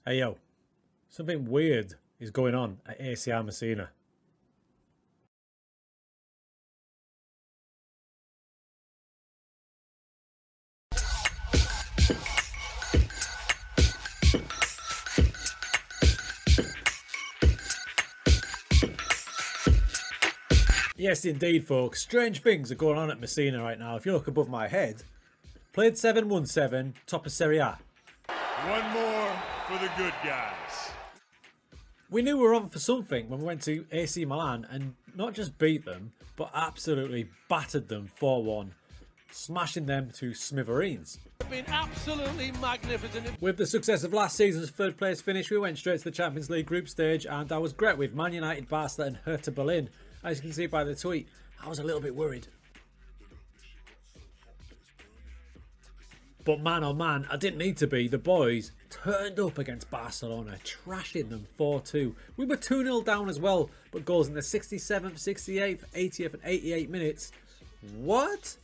Hey yo, something weird is going on at ACR Messina. Yes, indeed, folks. Strange things are going on at Messina right now. If you look above my head, played 7-1-7, top of Serie A. One more for the good guys. We knew we were on for something when we went to AC Milan and not just beat them, but absolutely battered them 4-1, smashing them to smithereens. Been absolutely magnificent. With the success of last season's third place finish, we went straight to the Champions League group stage, and I was great with Man United, Barca and Hertha Berlin. As you can see by the tweet, I was a little bit worried. But man oh man, I didn't need to be. The boys turned up against Barcelona, trashing them 4-2. We were 2-0 down as well, but goals in the 67th, 68th, 80th and 88 minutes. What?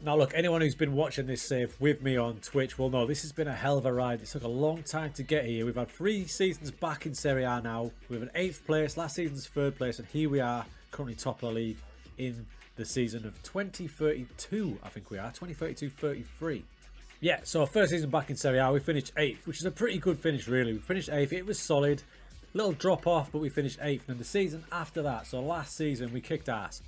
Now look, anyone who's been watching this save with me on Twitch will know this has been a hell of a ride. It took a long time to get here. We've had 3 seasons back in Serie A now. We have an 8th place, last season's 3rd place, and here we are, currently top of the league in the season of 2032, I think we are, 2032-33. Yeah, so our first season back in Serie A, we finished 8th, which is a pretty good finish really. We finished 8th, it was solid. Little drop off, but we finished 8th. And the season after that, so last season, we kicked ass.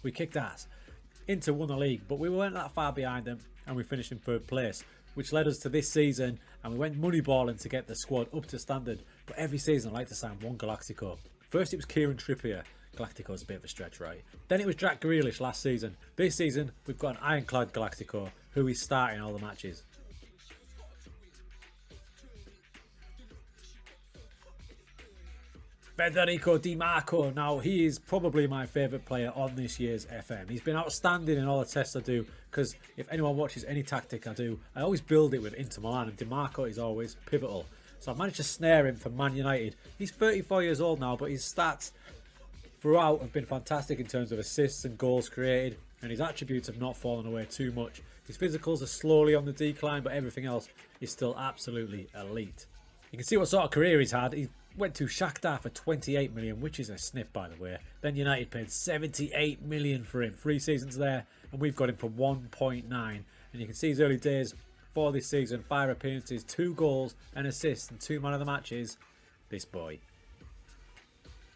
Inter won the league, but we weren't that far behind them, and we finished in 3rd place, which led us to this season, and we went moneyballing to get the squad up to standard. But every season I like to sign one Galactico. First it was Kieran Trippier. Galactico's a bit of a stretch, right? Then it was Jack Grealish last season. This season we've got an ironclad Galactico who is starting all the matches. Federico Di Marco. Now, he is probably my favourite player on this year's FM. He's been outstanding in all the tests I do, because if anyone watches any tactic I do, I always build it with Inter Milan, and Di Marco is always pivotal. So I've managed to snare him for Man United. He's 34 years old now, but his stats throughout have been fantastic in terms of assists and goals created, and his attributes have not fallen away too much. His physicals are slowly on the decline, but everything else is still absolutely elite. You can see what sort of career he's had. He went to Shakhtar for 28 million, which is a snip by the way. Then United paid 78 million for him. 3 seasons there, and we've got him for 1.9. And you can see his early days for this season. 5 appearances, 2 goals, an assist, and 2 man of the matches. This boy.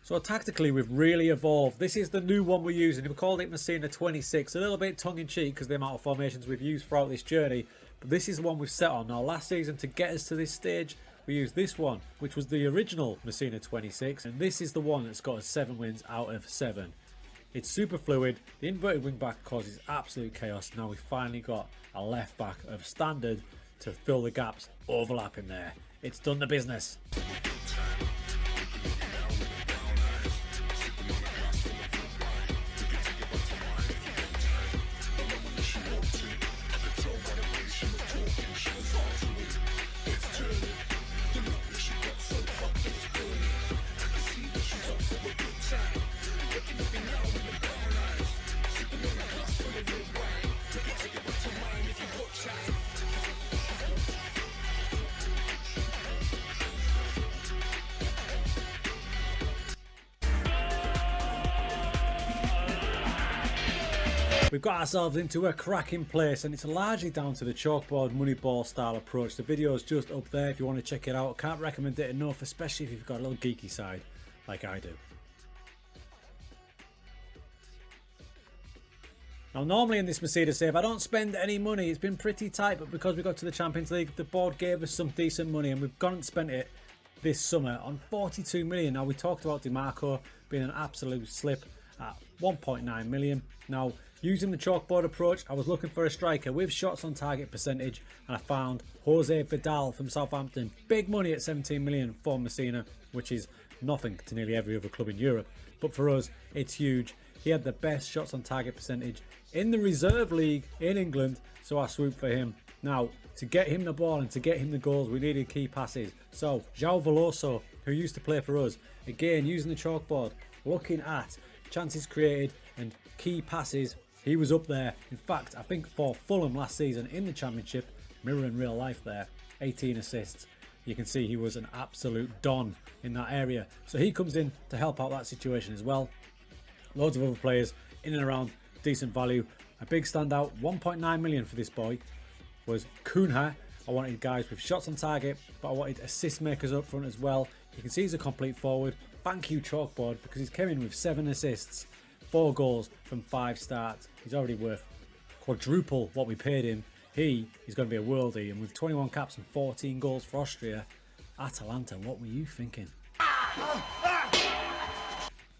So tactically we've really evolved. This is the new one we're using. We called it Messina 26. A little bit tongue-in-cheek because the amount of formations we've used throughout this journey. But this is the one we've set on. Now last season, to get us to this stage, we used this one, which was the original Messina 26, and this is the one that's got us 7 wins out of 7. It's super fluid. The inverted wing back causes absolute chaos. Now we've finally got a left back of standard to fill the gaps overlapping there. It's done the business. We've got ourselves into a cracking place, and it's largely down to the chalkboard moneyball style approach. The video is just up there if you want to check it out. I can't recommend it enough, especially if you've got a little geeky side like I do. Now normally in this Messina save I don't spend any money. It's been pretty tight, but because we got to the Champions League, the board gave us some decent money, and we've gone and spent it this summer on 42 million. Now we talked about Di Marco being an absolute slip at 1.9 million. Now using the chalkboard approach, I was looking for a striker with shots on target percentage, and I found Jose Vidal from Southampton. Big money at 17 million for Messina, which is nothing to nearly every other club in Europe, but for us it's huge. He had the best shots on target percentage in the reserve league in England, so I swooped for him. Now to get him the ball and to get him the goals, we needed key passes. So João Veloso, who used to play for us, again using the chalkboard, looking at chances created and key passes He was up there. In fact, I think for Fulham last season in the Championship, mirroring real life there, 18 assists. You can see he was an absolute don in that area. So he comes in to help out that situation as well. Loads of other players in and around, decent value. A big standout, 1.9 million for this boy, was Cunha. I wanted guys with shots on target, but I wanted assist makers up front as well. You can see he's a complete forward. Thank you, Chalkboard, because he's came in with 7 assists, 4 goals from 5 starts. He's already worth quadruple what we paid him. He is going to be a worldie, and with 21 caps and 14 goals for Austria, Atalanta, what were you thinking?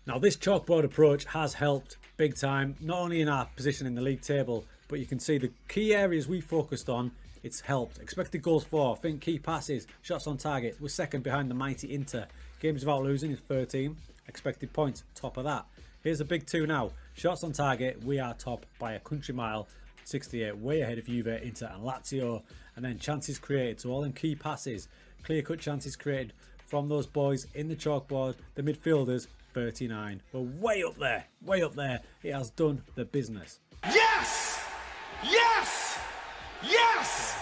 Now, this chalkboard approach has helped big time, not only in our position in the league table, but you can see the key areas we focused on, it's helped. Expected goals for, think key passes, shots on target, we're second behind the mighty Inter. Games without losing is 13, expected points, top of that. Here's a big 2 now, shots on target, we are top by a country mile, 68, way ahead of Juve, Inter and Lazio. And then chances created, so all them key passes, clear-cut chances created from those boys in the chalkboard, the midfielders, 39. We're way up there, way up there. It has done the business. Yes! Yes! Yes!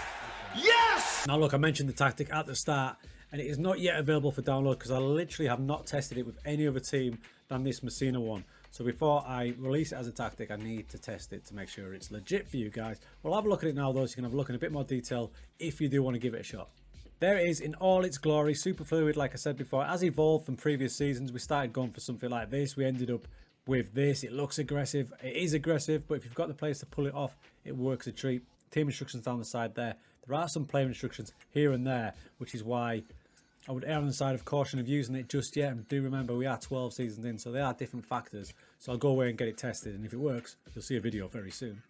Yes! Now look, I mentioned the tactic at the start, and it is not yet available for download because I literally have not tested it with any other team than this Messina one. So before I release it as a tactic, I need to test it to make sure it's legit for you guys. We'll have a look at it now though, so you can have a look in a bit more detail if you do want to give it a shot. There it is in all its glory, super fluid like I said before. It has evolved from previous seasons. We started going for something like this. We ended up with this. It looks aggressive. It is aggressive, but if you've got the players to pull it off, it works a treat. Team instructions down the side there. There are some player instructions here and there, which is why I would err on the side of caution of using it just yet. And do remember, we are 12 seasons in, so there are different factors. So I'll go away and get it tested, and if it works, you'll see a video very soon.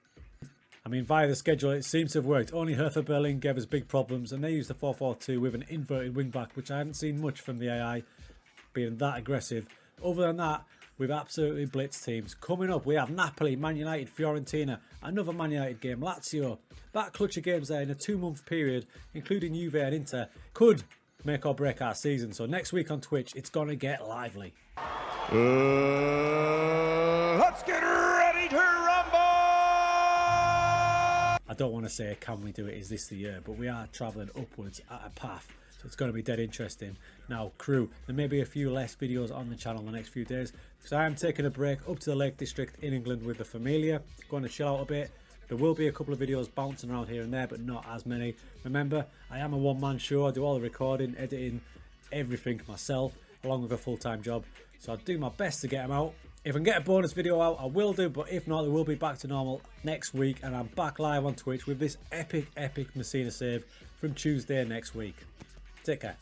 I mean, via the schedule, it seems to have worked. Only Hertha Berlin gave us big problems, and they used the 4-4-2 with an inverted wing-back, which I haven't seen much from the AI being that aggressive. Other than that, we've absolutely blitzed teams. Coming up, we have Napoli, Man United, Fiorentina, another Man United game, Lazio. That clutch of games there in a 2-month period, including Juve and Inter, could make or break our season. So next week on Twitch, it's going to get lively. Let's get ready to rumble! I don't want to say can we do it, is this the year, but we are travelling upwards at a path, so it's going to be dead interesting. Now crew, there may be a few less videos on the channel in the next few days because I am taking a break up to the Lake District in England with the familia, going to chill out a bit. There will be a couple of videos bouncing around here and there, but not as many. Remember, I am a one-man show. I do all the recording, editing, everything myself, along with a full-time job. So I'll do my best to get them out. If I can get a bonus video out, I will do, but if not, they will be back to normal next week, and I'm back live on Twitch with this epic Messina save from Tuesday next week. Take care.